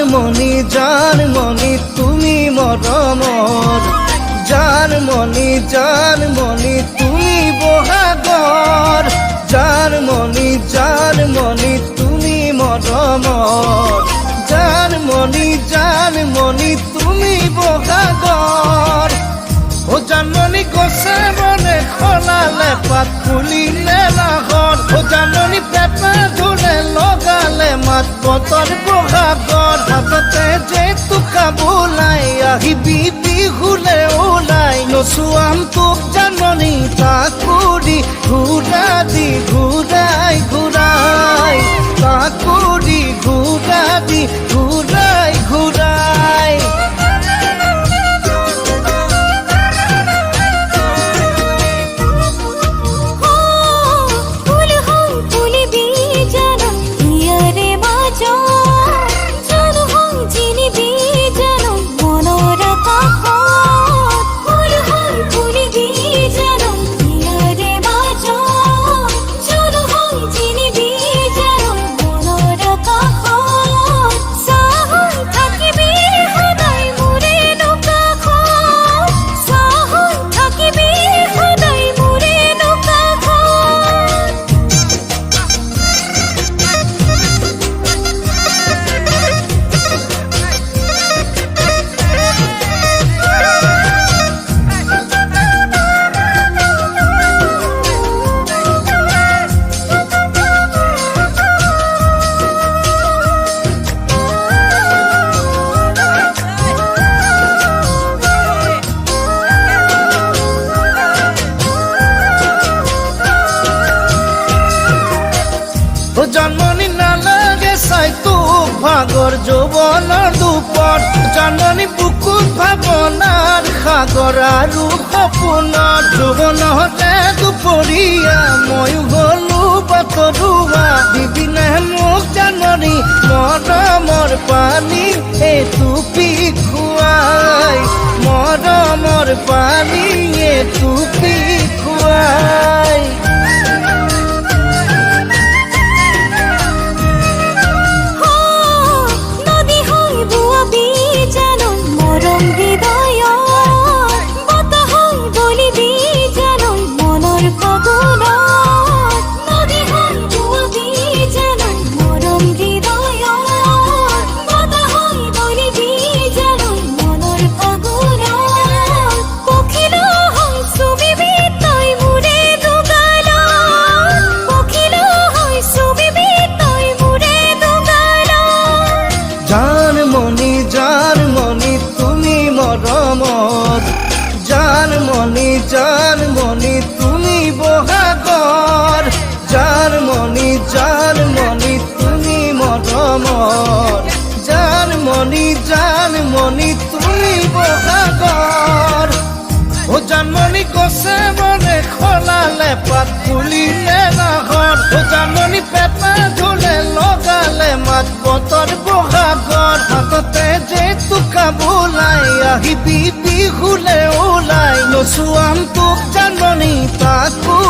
জানমণি তুমি মৰমৰ জানমণি তুমি বহাগৰ জানমণি তুমি মৰমৰ জানমণি তুমি বহাগৰ ও জানমণি গছে বনে খলালে পাত ফুলিলে নাহৰ ও জানমণি পেপা ধুলে লগালে মাত বতৰ বহাগৰ হাততে যে তোকা বোলাই আহিবি বিহুলে ওলাই নচুৱাম তোক জানমণি তাকুৰি ঘূৰাই তাকুৰি ঘূৰাই জানমণি নালাগে চাই তোক ভাগৰ যৌৱনৰ দুপৰ জানমণি বুকুত ভাৱনাৰ সাগৰ আৰু সপোনৰ যৌৱনতে দুপৰীয়া ময়ো গলো বাটৰুৱা দিবিনে মোক জানমণি মৰমৰ পানী এটুপি খুৱাই মৰমৰ পানী এটুপি খুৱাই জানমণি তুমি মৰমৰ জানমণি তুমি বহাগৰ জানমণি তুমি মৰমৰ জানমণি তুমি বহাগৰ ও জানমণি গছে বনে খলালে পাত ফুলিলে নাহৰ ও জানমণি পেপা ধুলে লগালে মাত বতৰ বহাগৰ হাততে যে তোকা বোলাই আহিবি বিহুলে ওলাই নচুৱাম তোক জানমণি তাকো